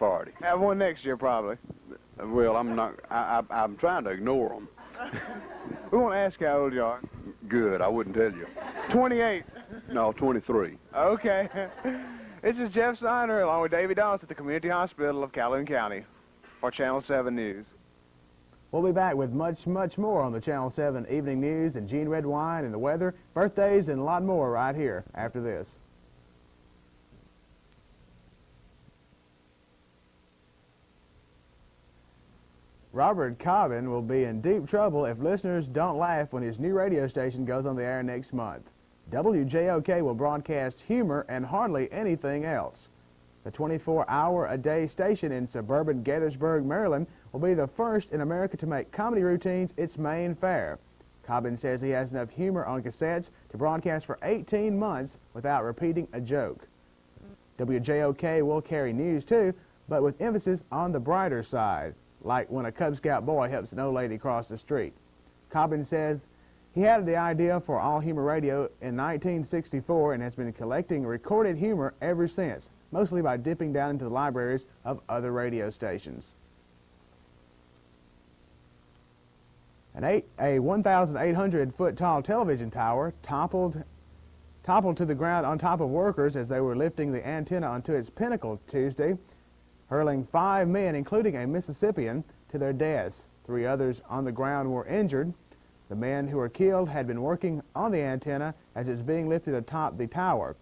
party. Have one next year, probably. Well, I'm not. I'm trying to ignore them. We won't ask how old you are. Good. I wouldn't tell you. 28. No, 23. Okay. This is Jeff Steiner along with Davey Dawes at the Community Hospital of Calhoun County for Channel 7 News. We'll be back with much more on the Channel 7 Evening News and Gene Red Wine and the weather, birthdays, and a lot more right here after this. Robert Cobbin will be in deep trouble if listeners don't laugh when his new radio station goes on the air next month. WJOK will broadcast humor and hardly anything else. The 24-hour-a-day station in suburban Gaithersburg, Maryland, will be the first in America to make comedy routines its main fare. Cobbin says he has enough humor on cassettes to broadcast for 18 months without repeating a joke. WJOK will carry news too, but with emphasis on the brighter side, like when a Cub Scout boy helps an old lady cross the street. Cobbin says he had the idea for All Humor Radio in 1964 and has been collecting recorded humor ever since, mostly by dipping down into the libraries of other radio stations. A 1,800-foot tall television tower toppled to the ground on top of workers as they were lifting the antenna onto its pinnacle Tuesday, hurling 5 men, including a Mississippian, to their deaths. 3 others on the ground were injured. The men who were killed had been working on the antenna as it's being lifted atop the tower.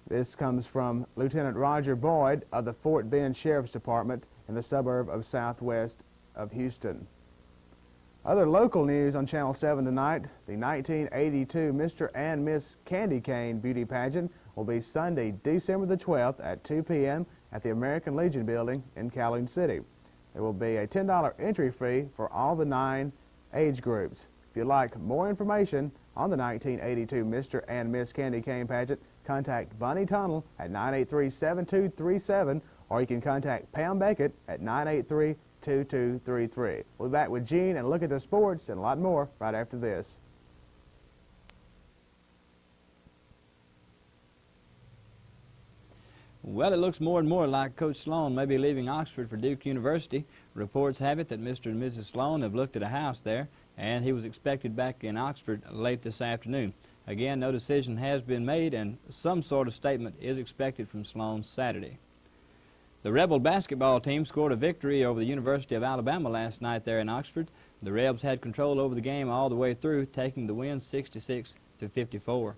This comes from Lieutenant Roger Boyd of the Fort Bend Sheriff's Department in the suburb of southwest of Houston. Other local news on Channel 7 tonight, the 1982 Mr. and Miss Candy Cane beauty pageant will be Sunday, December the 12th at 2 p.m. at the American Legion Building in Calhoun City. There will be a $10 entry fee for all the 9 age groups. If you'd like more information on the 1982 Mr. and Miss Candy Cane pageant, contact Bunny Tunnel at 983-7237, or you can contact Pam Beckett at 983-2233. We'll be back with Gene and look at the sports and a lot more right after this. Well, it looks more and more like Coach Sloan may be leaving Oxford for Duke University. Reports have it that Mr. and Mrs. Sloan have looked at a house there, and he was expected back in Oxford late this afternoon. Again, no decision has been made, and some sort of statement is expected from Sloan Saturday. The Rebel basketball team scored a victory over the University of Alabama last night there in Oxford. The Rebs had control over the game all the way through, taking the win 66-54.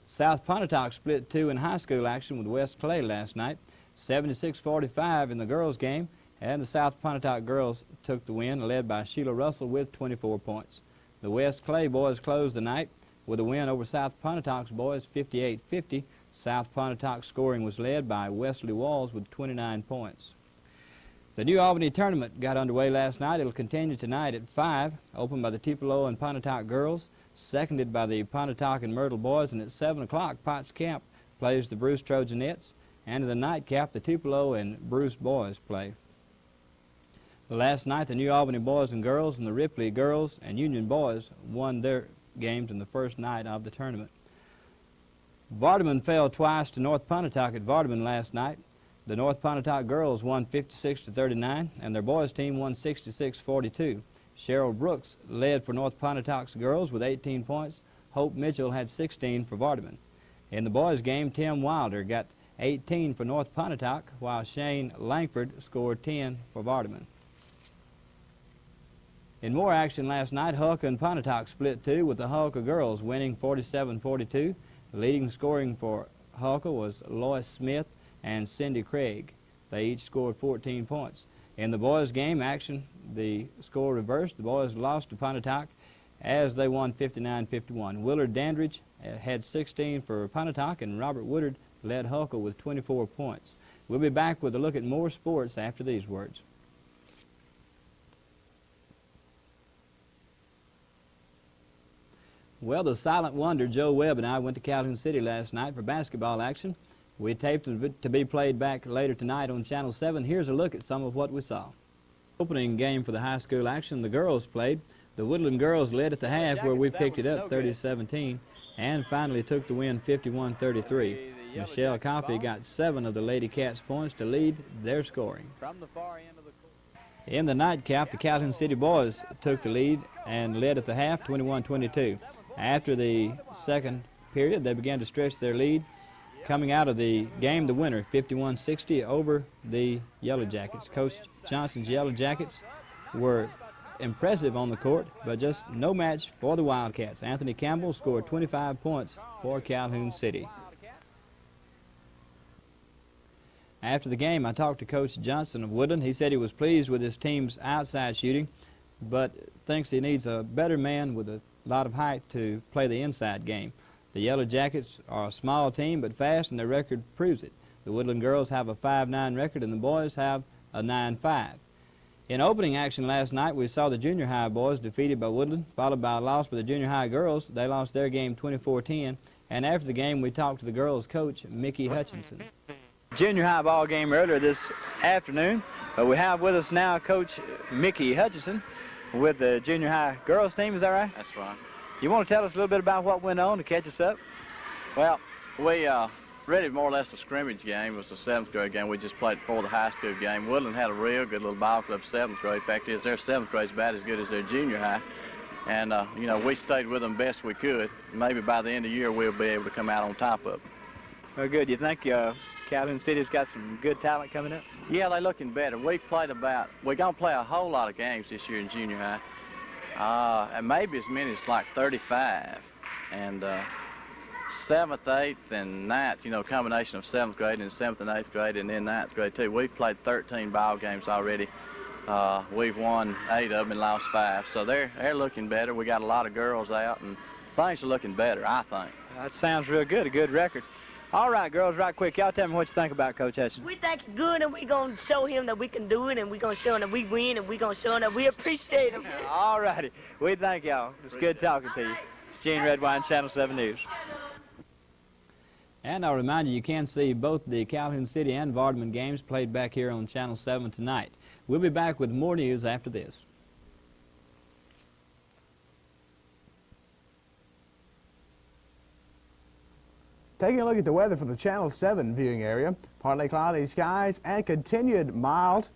South Pontotoc split 2 in high school action with West Clay last night, 76-45 in the girls' game, and the South Pontotoc girls took the win, led by Sheila Russell with 24 points. The West Clay boys closed the night with a win over South Pontotoc's boys 58-50. South Pontotoc scoring was led by Wesley Walls with 29 points. The New Albany tournament got underway last night. It will continue tonight at 5, opened by the Tupelo and Pontotoc girls, seconded by the Pontotoc and Myrtle boys, and at 7 o'clock, Potts Camp plays the Bruce Trojanettes, and in the nightcap, the Tupelo and Bruce boys play. Last night, the New Albany boys and girls and the Ripley girls and Union boys won their games in the first night of the tournament. Vardaman fell twice to North Pontotoc at Vardaman last night. The North Pontotoc girls won 56-39, and their boys team won 66-42. Cheryl Brooks led for North Pontotoc's girls with 18 points. Hope Mitchell had 16 for Vardaman. In the boys' game, Tim Wilder got 18 for North Pontotoc, while Shane Langford scored 10 for Vardaman. In more action last night, Hulka and Pontotoc split 2 with the Hulka girls winning 47-42. Leading scoring for Hulka was Lois Smith and Cindy Craig. They each scored 14 points. In the boys' game action, the score reversed. The boys lost to Pontotoc as they won 59-51. Willard Dandridge had 16 for Pontotoc, and Robert Woodard led Hulka with 24 points. We'll be back with a look at more sports after these words. Well, the silent wonder Joe Webb and I went to Calhoun City last night for basketball action. We taped it to be played back later tonight on Channel 7. Here's a look at some of what we saw. Opening game for the high school action, the girls played. The Woodland girls led at the half, where we picked it up 30-17, and finally took the win 51-33. Michelle Coffey got 7 of the Lady Cats points to lead their scoring. From the far end of the court. In the nightcap, the Calhoun City boys took the lead and led at the half 21-22. After the second period, they began to stretch their lead. Coming out of the game, the winner, 51-60 over the Yellow Jackets. Coach Johnson's Yellow Jackets were impressive on the court, but just no match for the Wildcats. Anthony Campbell scored 25 points for Calhoun City. After the game, I talked to Coach Johnson of Woodland. He said he was pleased with his team's outside shooting, but thinks he needs a better man with a lot of height to play the inside game. The Yellow Jackets are a small team but fast, and their record proves it. The Woodland girls have a 5-9 record, and the boys have a 9-5. In opening action last night, we saw the junior high boys defeated by Woodland, followed by a loss by the junior high girls. They lost their game 24-10, and after the game, we talked to the girls' coach, Mickey Hutchinson. Junior high ball game earlier this afternoon, but we have with us now Coach Mickey Hutchinson with the junior high girls team. Is that right? That's right. You want to tell us a little bit about what went on to catch us up? Well, we really more or less a scrimmage game. It was a 7th grade game we just played before the high school game. Woodland had a real good little ball club 7th grade. Fact is, their 7th grade's about as good as their junior high. And, you know, we stayed with them best we could. Maybe by the end of the year, we'll be able to come out on top of it. Well, good. You think Calhoun City's got some good talent coming up? Yeah, they're looking better. We're going to play a whole lot of games this year in junior high. And maybe as many as like 35. And 7th, 8th, and 9th, you know, combination of 7th grade and 7th and 8th grade, and then 9th grade too. We've played 13 ball games already. We've won 8 of them and lost 5. So they're looking better. We got a lot of girls out, and things are looking better, I think. That sounds real good, a good record. All right, girls, right quick, y'all tell me what you think about Coach Hutchinson. We think it's good, and we're going to show him that we can do it, and we're going to show him that we win, and we're going to show him that we appreciate him. All righty. We thank y'all. It's good talking to you. It's Gene Redwine, Channel 7 News. And I'll remind you, you can see both the Calhoun City and Vardaman games played back here on Channel 7 tonight. We'll be back with more news after this. Taking a look at the weather for the Channel 7 viewing area, partly cloudy skies and continued mild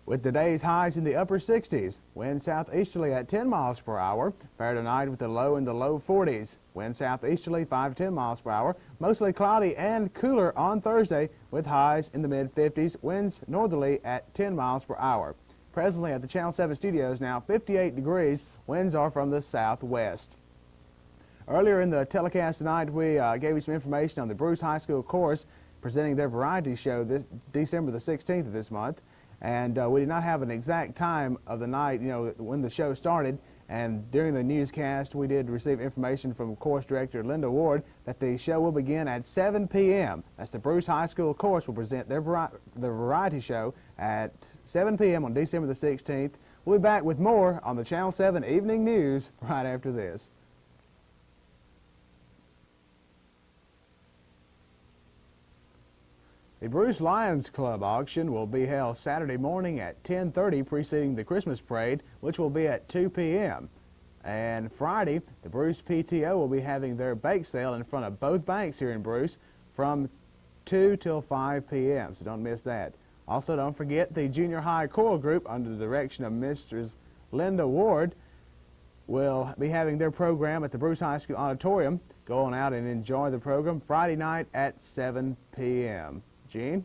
with the day's highs in the upper 60s. Wind southeasterly at 10 miles per hour. Fair tonight with the low in the low 40s. Wind southeasterly 5 to 10 miles per hour. Mostly cloudy and cooler on Thursday with highs in the mid 50s. Winds northerly at 10 miles per hour. Presently at the Channel 7 studios now 58 degrees. Winds are from the southwest. Earlier in the telecast tonight, we gave you some information on the Bruce High School Chorus presenting their variety show this December the 16th of this month. And we did not have an exact time of the night, you know, when the show started. And during the newscast, we did receive information from Chorus Director Linda Ward that the show will begin at 7 p.m. That's the Bruce High School Chorus will present their variety show at 7 p.m. on December the 16th. We'll be back with more on the Channel 7 Evening News right after this. The Bruce Lions Club auction will be held Saturday morning at 10:30, preceding the Christmas parade, which will be at 2 p.m. And Friday, the Bruce PTO will be having their bake sale in front of both banks here in Bruce from 2 till 5 p.m., so don't miss that. Also, don't forget the junior high choral group under the direction of Mrs. Linda Ward will be having their program at the Bruce High School Auditorium. Go on out and enjoy the program Friday night at 7 p.m. Gene?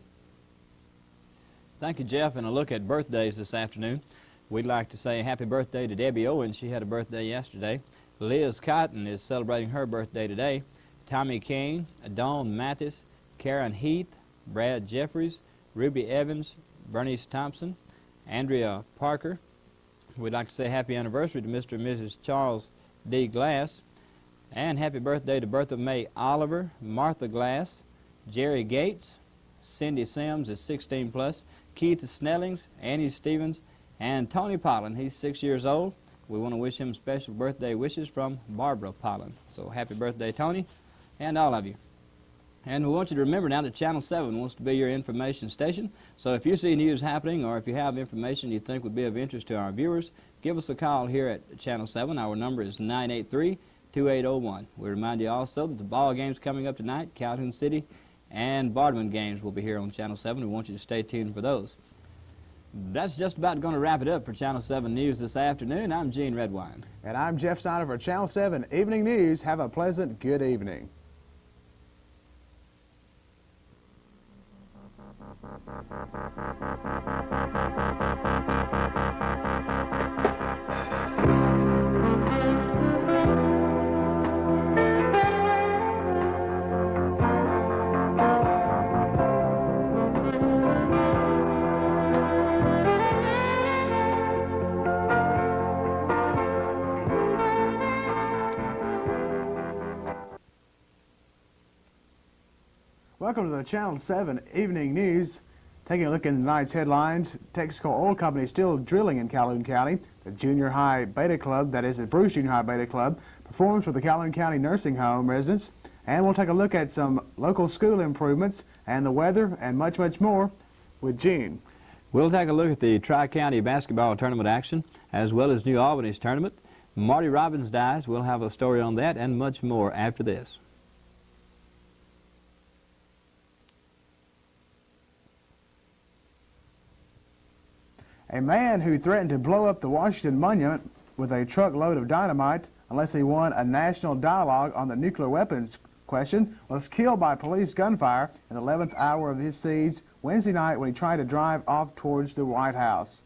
Thank you, Jeff. And a look at birthdays this afternoon. We'd like to say happy birthday to Debbie Owens. She had a birthday yesterday. Liz Cotton is celebrating her birthday today. Tommy King, Dawn Mathis, Karen Heath, Brad Jeffries, Ruby Evans, Bernice Thompson, Andrea Parker. We'd like to say happy anniversary to Mr. and Mrs. Charles D. Glass. And happy birthday to Bertha May Oliver, Martha Glass, Jerry Gates, Cindy Sims is 16 plus, Keith Snellings, Annie Stevens, and Tony Pollen. He's 6 years old. We want to wish him special birthday wishes from Barbara Pollen. So happy birthday, Tony, and all of you. And we want you to remember now that Channel 7 wants to be your information station. So if you see news happening or if you have information you think would be of interest to our viewers, give us a call here at Channel 7. Our number is 983-2801. We remind you also that the ball game's coming up tonight. Calhoun City and Boardman games will be here on Channel 7. We want you to stay tuned for those. That's just about going to wrap it up for Channel 7 News this afternoon. I'm Gene Redwine. And I'm Jeff Steiner for Channel 7 Evening News. Have a pleasant good evening. Welcome to the Channel 7 Evening News. Taking a look at tonight's headlines, Texaco Oil Company still drilling in Calhoun County. The Junior High Beta Club, that is the Bruce Junior High Beta Club, performs for the Calhoun County Nursing Home residents. And we'll take a look at some local school improvements and the weather and much, much more with Gene. We'll take a look at the Tri-County basketball tournament action as well as New Albany's tournament. Marty Robbins dies. We'll have a story on that and much more after this. A man who threatened to blow up the Washington Monument with a truckload of dynamite unless he won a national dialogue on the nuclear weapons question was killed by police gunfire in the 11th hour of his siege Wednesday night when he tried to drive off towards the White House.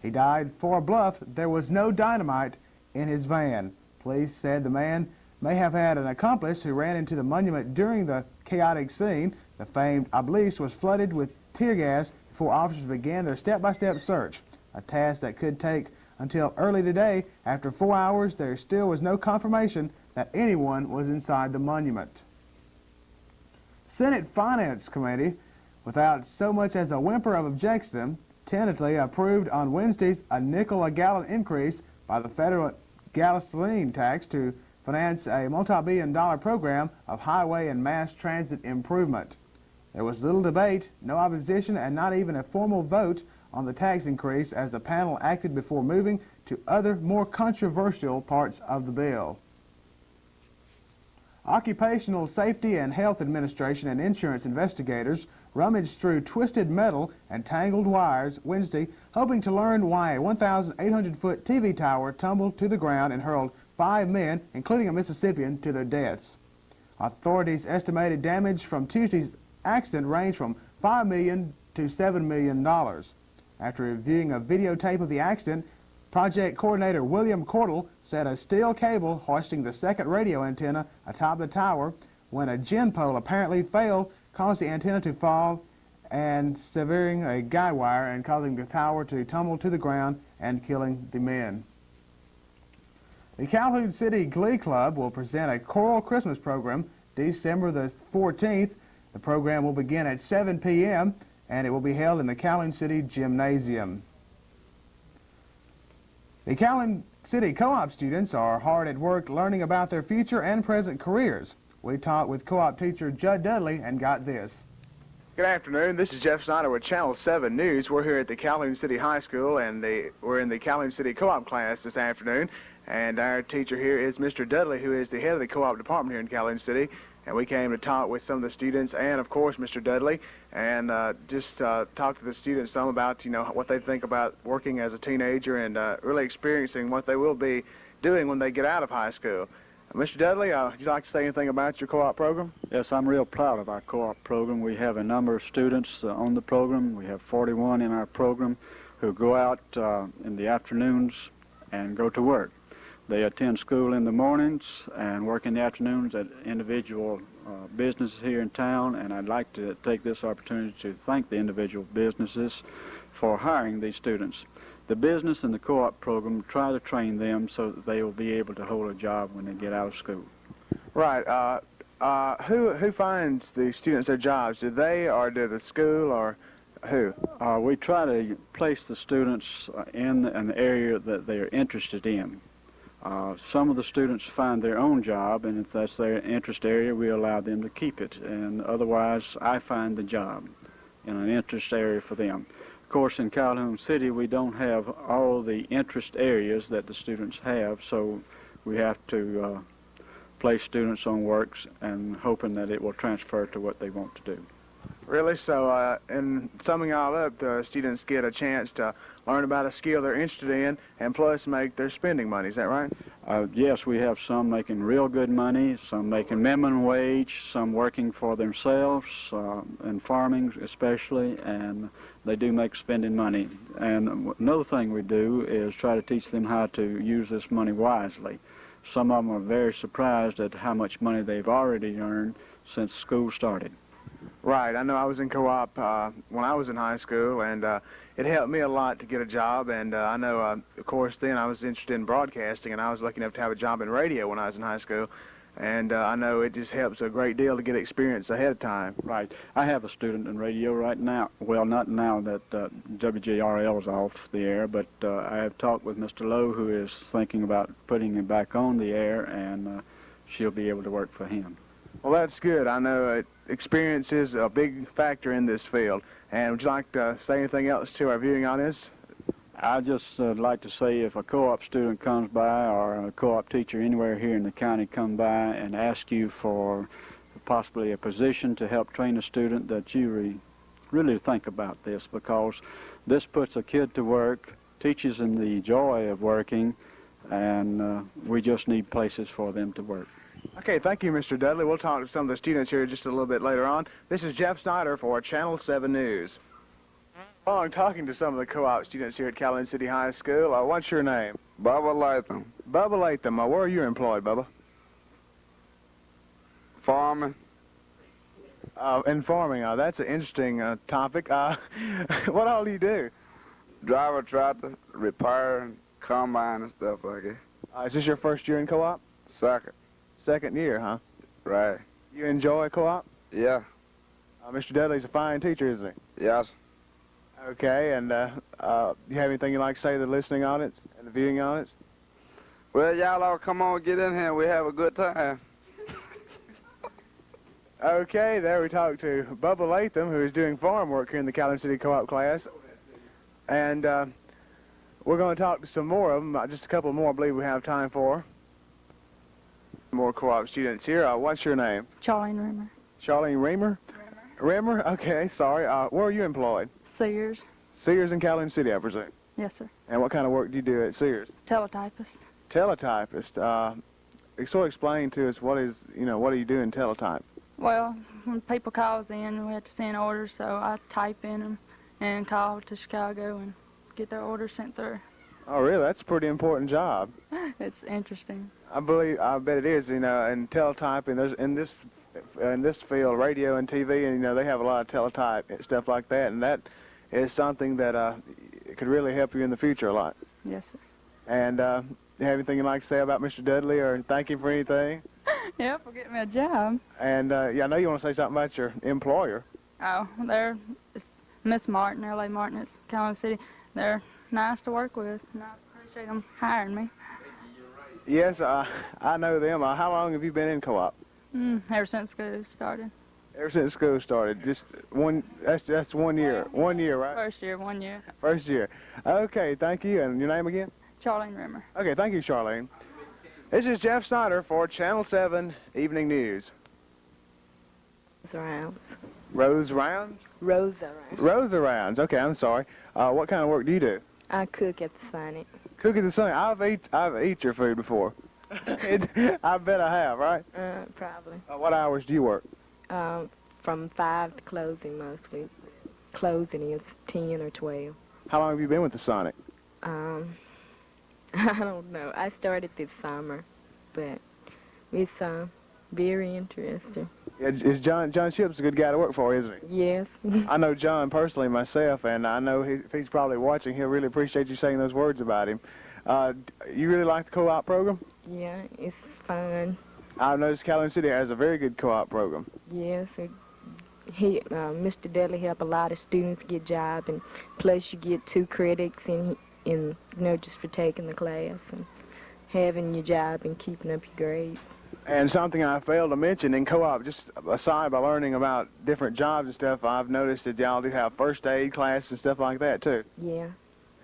He died for a bluff. There was no dynamite in his van. Police said the man may have had an accomplice who ran into the monument during the chaotic scene. The famed obelisk was flooded with tear gas before officers began their step-by-step search, a task that could take until early today. After 4 hours, there still was no confirmation that anyone was inside the monument. Senate Finance Committee, without so much as a whimper of objection, tentatively approved on Wednesdays a nickel-a-gallon increase by the federal gasoline tax to finance a multi-billion-dollar program of highway and mass transit improvement. There was little debate, no opposition, and not even a formal vote on the tax increase as the panel acted before moving to other, more controversial parts of the bill. Occupational Safety and Health Administration and insurance investigators rummaged through twisted metal and tangled wires Wednesday, hoping to learn why a 1,800-foot TV tower tumbled to the ground and hurled 5 men, including a Mississippian, to their deaths. Authorities estimated damage from Tuesday's accident ranged from $5 million to $7 million. After reviewing a videotape of the accident, project coordinator William Cordell said a steel cable hoisting the second radio antenna atop the tower when a gin pole apparently failed caused the antenna to fall and severing a guide wire and causing the tower to tumble to the ground and killing the men. The Calhoun City Glee Club will present a choral Christmas program December the 14th. The program will begin at 7 p.m. and it will be held in the Calhoun City Gymnasium. The Calhoun City Co-op students are hard at work learning about their future and present careers. We talked with co-op teacher Judd Dudley and got this. Good afternoon. This is Jeff Snyder with Channel 7 News. We're here at the Calhoun City High School, and we're in the Calhoun City Co-op class this afternoon. And our teacher here is Mr. Dudley, who is the head of the co-op department here in Calhoun City. And we came to talk with some of the students and, of course, Mr. Dudley, and just talk to the students some about, what they think about working as a teenager and really experiencing what they will be doing when they get out of high school. Mr. Dudley, would you like to say anything about your co-op program? Yes, I'm real proud of our co-op program. We have a number of students on the program. We have 41 in our program who go out in the afternoons and go to work. They attend school in the mornings and work in the afternoons at individual businesses here in town, and I'd like to take this opportunity to thank the individual businesses for hiring these students. The business and the co-op program try to train them so that they will be able to hold a job when they get out of school. Right. Who finds the students their jobs? Do they, or do the school, or who? We try to place the students in an area that they are interested in. Some of the students find their own job, and if that's their interest area, we allow them to keep it. And otherwise, I find the job in an interest area for them. Of course, in Calhoun City, we don't have all the interest areas that the students have, so we have to place students on works and hoping that it will transfer to what they want to do. Really? So, in summing all up, the students get a chance to learn about a skill they're interested in and plus make their spending money. Is that right? Yes, we have some making real good money, some making minimum wage, some working for themselves, in farming especially, and they do make spending money. And another thing we do is try to teach them how to use this money wisely. Some of them are very surprised at how much money they've already earned since school started. Right. I know I was in co-op when I was in high school, and it helped me a lot to get a job. And I know, of course, then I was interested in broadcasting, and I was lucky enough to have a job in radio when I was in high school. And I know it just helps a great deal to get experience ahead of time. Right. I have a student in radio right now. Well, not now that WJRL is off the air, but I have talked with Mr. Lowe, who is thinking about putting him back on the air, and she'll be able to work for him. Well, that's good. I know experience is a big factor in this field. And would you like to say anything else to our viewing audience? I'd just like to say if a co-op student comes by or a co-op teacher anywhere here in the county come by and ask you for possibly a position to help train a student, that you really think about this, because this puts a kid to work, teaches them the joy of working, and we just need places for them to work. Okay, thank you, Mr. Dudley. We'll talk to some of the students here just a little bit later on. This is Jeff Snyder for Channel 7 News. Well, I'm talking to some of the co-op students here at Calhoun City High School. What's your name? Bubba Latham. Bubba Latham. Where are you employed, Bubba? Farming. In farming. That's an interesting topic. What all do you do? Drive a tractor, repair, combine and stuff like that. Is this your first year in co-op? Second. Second year, huh? Right. You enjoy co-op? Yeah. Mr. Dudley's a fine teacher, isn't he? Yes. Okay, and do you have anything you'd like to say to the listening audience and the viewing audience? Well, y'all all come on, get in here, and we have a good time. Okay, there we talked to Bubba Latham, who is doing farm work here in the Calhoun City Co-op class. And we're going to talk to some more of them, just a couple more I believe we have time for. More co-op students here. What's your name? Charlene Rimmer. Charlene Reamer? Rimmer? Okay, sorry. Where are you employed? Sears. Sears in Calhoun City, I presume. Yes, sir. And what kind of work do you do at Sears? Teletypist. Teletypist. Sort of explain to us what do you do in teletype? Well, when people calls in, we have to send orders, so I type in them and call to Chicago and get their orders sent through. Oh, really? That's a pretty important job. It's interesting. I bet it is. In teletype, and there's in this field, radio and TV, and they have a lot of teletype and stuff like that, and that is something that could really help you in the future a lot. Yes, sir. And you have anything you'd like to say about Mr. Dudley, or thank him for anything? Yeah, for getting me a job. And yeah, I know you want to say something about your employer. Oh, it's Miss Martin, L.A. Martin at Calhoun City. They're nice to work with, and I appreciate them hiring me. Yes, I know them. How long have you been in co-op? Ever since school started. Ever since school started. Just one. That's 1 year. 1 year, right? First year, 1 year. First year. Okay, thank you. And your name again? Charlene Rimmer. Okay, thank you, Charlene. This is Jeff Snyder for Channel 7 Evening News. Rounds. Rose Rounds? Rosa rounds. Rosa Rounds. Okay, I'm sorry. What kind of work do you do? I cook at the Sonic. Cook at the Sonic. I've eaten your food before. I bet I have, right? Probably. What hours do you work? From 5 to closing mostly. Closing is 10 or 12. How long have you been with the Sonic? I don't know. I started this summer, but it's very interesting. Yeah, is John Ship's a good guy to work for, isn't he? Yes. I know John personally myself, and I know if he's probably watching, he'll really appreciate you saying those words about him. You really like the co-op program? Yeah, it's fun. I've noticed Calhoun City has a very good co-op program. Yes. Mr. Dudley helped a lot of students get jobs, and plus you get 2 credits in just for taking the class and having your job and keeping up your grades. And something I failed to mention in co-op, just aside by learning about different jobs and stuff, I've noticed that y'all do have first aid classes and stuff like that too. Yeah.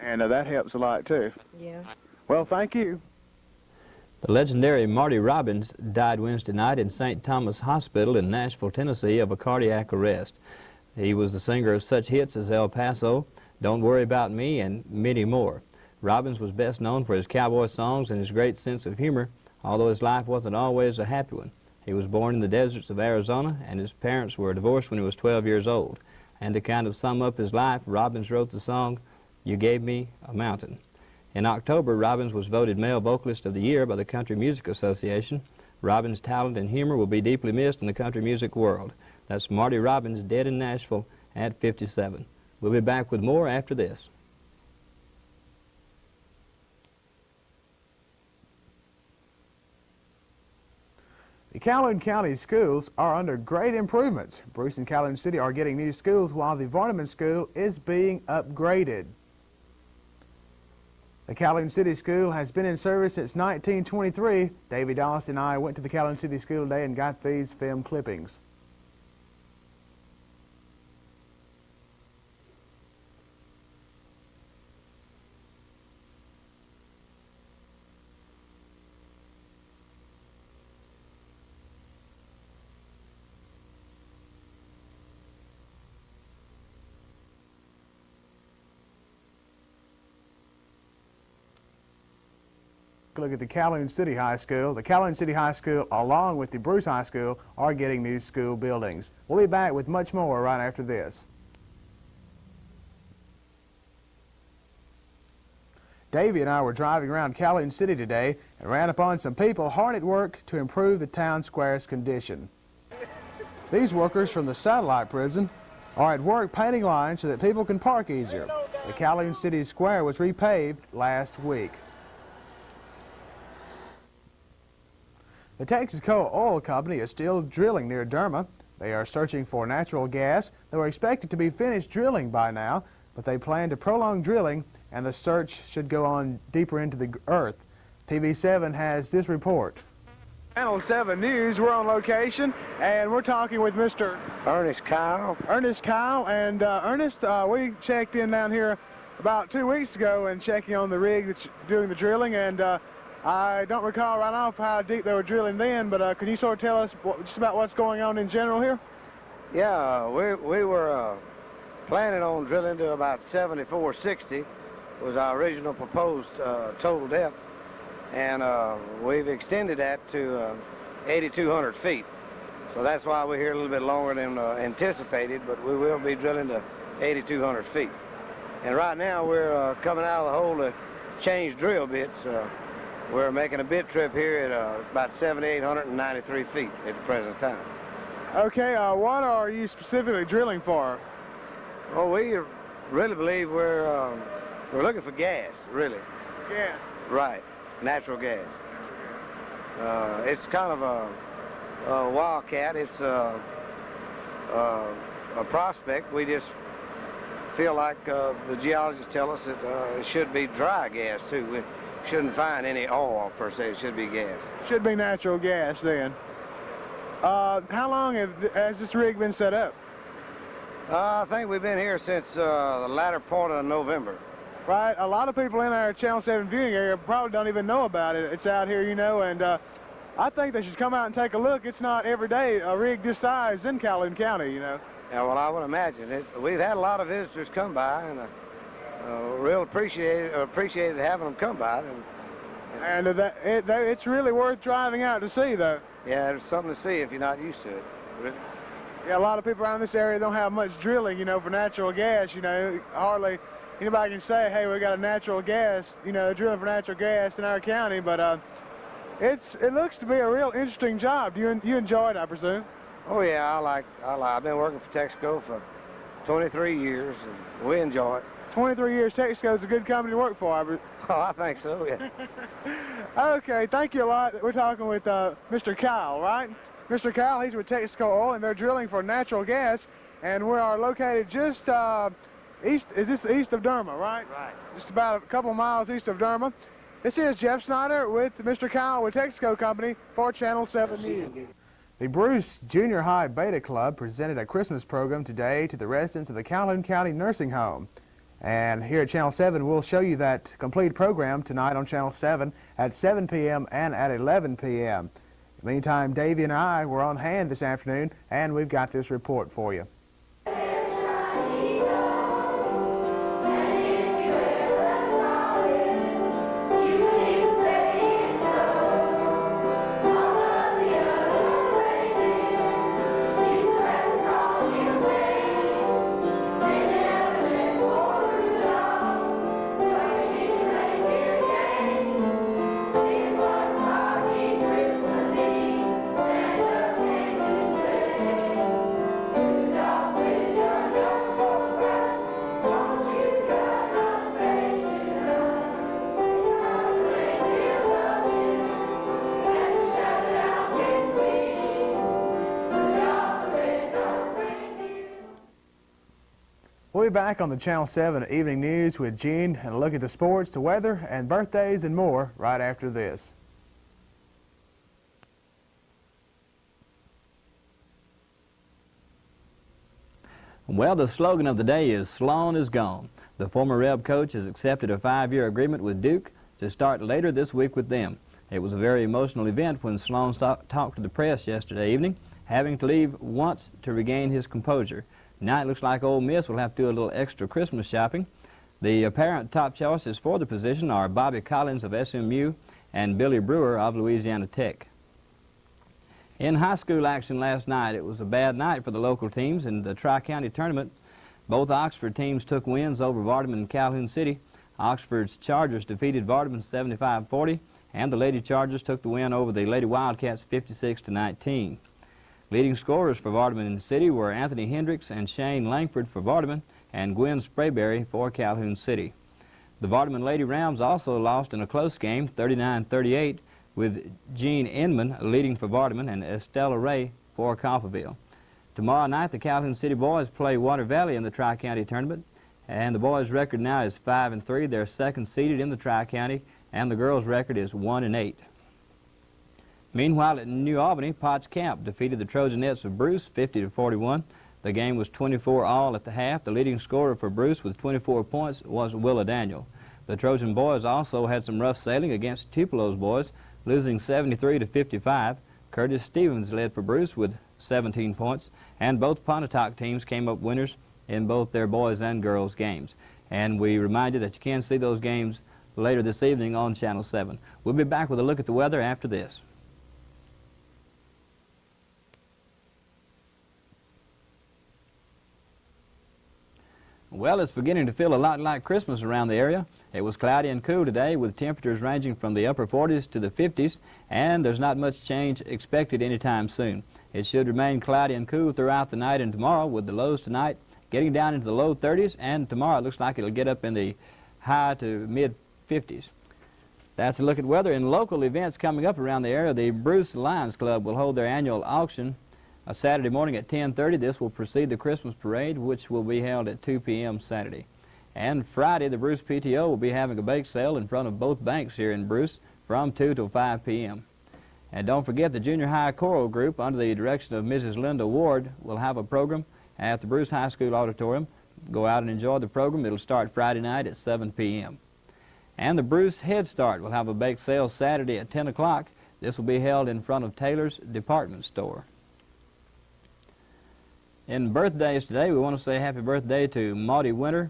And that helps a lot too. Yeah. Well, thank you. The legendary Marty Robbins died Wednesday night in St. Thomas Hospital in Nashville, Tennessee, of a cardiac arrest. He was the singer of such hits as El Paso, Don't Worry About Me, and many more. Robbins was best known for his cowboy songs and his great sense of humor, although his life wasn't always a happy one. He was born in the deserts of Arizona, and his parents were divorced when he was 12 years old. And to kind of sum up his life, Robbins wrote the song, You Gave Me a Mountain. In October, Robbins was voted Male Vocalist of the Year by the Country Music Association. Robbins' talent and humor will be deeply missed in the country music world. That's Marty Robbins, dead in Nashville at 57. We'll be back with more after this. The Calhoun County schools are under great improvements. Bruce and Calhoun City are getting new schools while the Vardaman School is being upgraded. The Calhoun City School has been in service since 1923. Davey Dallas and I went to the Calhoun City School today and got these film clippings. Look at the Calhoun City High School. The Calhoun City High School, along with the Bruce High School, are getting new school buildings. We'll be back with much more right after this. Davey and I were driving around Calhoun City today and ran upon some people hard at work to improve the town square's condition. These workers from the satellite prison are at work painting lines so that people can park easier. The Calhoun City Square was repaved last week. The Texaco Oil Company is still drilling near Derma. They are searching for natural gas. They were expected to be finished drilling by now, but they plan to prolong drilling, and the search should go on deeper into the earth. TV7 has this report. Channel 7 News, we're on location, and we're talking with Mr. Ernest Kyle. Ernest Kyle, and Ernest, we checked in down here about 2 weeks ago and checking on the rig that's doing the drilling, and I don't recall right off how deep they were drilling then, but can you sort of tell us just about what's going on in general here? Yeah, we were planning on drilling to about 7460 was our original proposed total depth, and we've extended that to 8,200 feet. So that's why we're here a little bit longer than anticipated, but we will be drilling to 8,200 feet. And right now we're coming out of the hole to change drill bits. We're making a bit trip here at about 7,893 feet at the present time. Okay, what are you specifically drilling for? Well, we really believe we're looking for gas, really. Gas? Right, natural gas. It's kind of a wildcat. It's a prospect. We just feel like the geologists tell us that it should be dry gas, too. We shouldn't find any oil, per se. It should be gas. Should be natural gas, then. How long has this rig been set up? I think we've been here since the latter part of November. Right. A lot of people in our Channel 7 viewing area probably don't even know about it. It's out here, you know, and I think they should come out and take a look. It's not every day a rig this size in Calhoun County, you know. Yeah, well, I would imagine it. We've had a lot of visitors come by, and real appreciated having them come by. And it's really worth driving out to see, though. Yeah, there's something to see if you're not used to it. Yeah, a lot of people around this area don't have much drilling, you know, for natural gas. You know, hardly anybody can say, hey, we got a natural gas, you know, drilling for natural gas in our county. But it looks to be a real interesting job. You enjoy it, I presume? Oh yeah, I've been working for Texaco for 23 years, and we enjoy it. 23 years, Texaco's a good company to work for. Oh, I think so, yeah. Okay, thank you a lot. We're talking with Mr. Kyle, right? Mr. Kyle, he's with Texaco Oil, and they're drilling for natural gas, and we are located just east of Derma, right? Right. Just about a couple miles east of Derma. This is Jeff Snyder with Mr. Kyle with Texaco Company for Channel 7 News. The Bruce Junior High Beta Club presented a Christmas program today to the residents of the Calhoun County Nursing Home. And here at Channel 7, we'll show you that complete program tonight on Channel 7 at 7 p.m. and at 11 p.m. Meantime, Davey and I were on hand this afternoon, and we've got this report for you. We'll be back on the Channel 7 Evening News with Gene and a look at the sports, the weather, and birthdays and more right after this. Well, the slogan of the day is Sloan is gone. The former Reb coach has accepted a 5-year agreement with Duke to start later this week with them. It was a very emotional event when Sloan talked to the press yesterday evening, having to leave once to regain his composure. Now it looks like Ole Miss will have to do a little extra Christmas shopping. The apparent top choices for the position are Bobby Collins of SMU and Billy Brewer of Louisiana Tech. In high school action last night, it was a bad night for the local teams in the Tri-County tournament. Both Oxford teams took wins over Vardaman and Calhoun City. Oxford's Chargers defeated Vardaman 75-40, and the Lady Chargers took the win over the Lady Wildcats 56-19. Leading scorers for Vardaman in the city were Anthony Hendricks and Shane Langford for Vardaman and Gwen Sprayberry for Calhoun City. The Vardaman Lady Rams also lost in a close game, 39-38, with Jean Inman leading for Vardaman and Estella Ray for Coffeyville. Tomorrow night, the Calhoun City boys play Water Valley in the Tri-County tournament, and the boys' record now is 5-3. They're second seeded in the Tri-County, and the girls' record is 1-8. Meanwhile, at New Albany, Potts Camp defeated the Trojanettes of Bruce 50-41. The game was 24-all at the half. The leading scorer for Bruce with 24 points was Willa Daniel. The Trojan boys also had some rough sailing against Tupelo's boys, losing 73-55. Curtis Stevens led for Bruce with 17 points, and both Pontotoc teams came up winners in both their boys and girls games. And we remind you that you can see those games later this evening on Channel 7. We'll be back with a look at the weather after this. Well, it's beginning to feel a lot like Christmas around the area. It was cloudy and cool today with temperatures ranging from the upper 40s to the 50s, and there's not much change expected anytime soon. It should remain cloudy and cool throughout the night and tomorrow, with the lows tonight getting down into the low 30s, and tomorrow it looks like it'll get up in the high to mid 50s. That's a look at weather. And local events coming up around the area, the Bruce Lions Club will hold their annual auction Saturday morning at 10:30. This will precede the Christmas parade, which will be held at 2 p.m. Saturday. And Friday, the Bruce PTO will be having a bake sale in front of both banks here in Bruce from 2 till 5 p.m. And don't forget, the junior high choral group under the direction of Mrs. Linda Ward will have a program at the Bruce High School Auditorium. Go out and enjoy the program. It'll start Friday night at 7 p.m. And the Bruce Head Start will have a bake sale Saturday at 10 o'clock. This will be held in front of Taylor's Department Store. In birthdays today, we want to say happy birthday to Maudie Winter,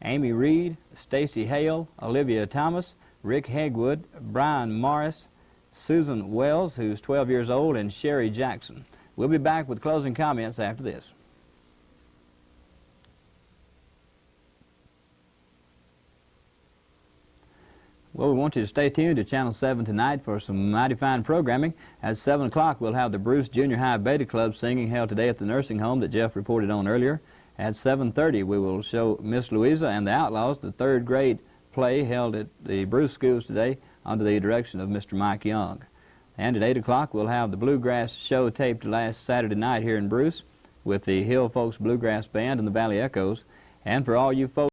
Amy Reed, Stacy Hale, Olivia Thomas, Rick Hegwood, Brian Morris, Susan Wells, who's 12 years old, and Sherry Jackson. We'll be back with closing comments after this. Well, we want you to stay tuned to Channel 7 tonight for some mighty fine programming. At 7 o'clock, we'll have the Bruce Junior High Beta Club singing held today at the nursing home that Jeff reported on earlier. At 7:30, we will show Miss Louisa and the Outlaws, the 3rd grade play held at the Bruce schools today under the direction of Mr. Mike Young. And at 8 o'clock, we'll have the Bluegrass show taped last Saturday night here in Bruce with the Hill Folks Bluegrass Band and the Valley Echoes. And for all you folks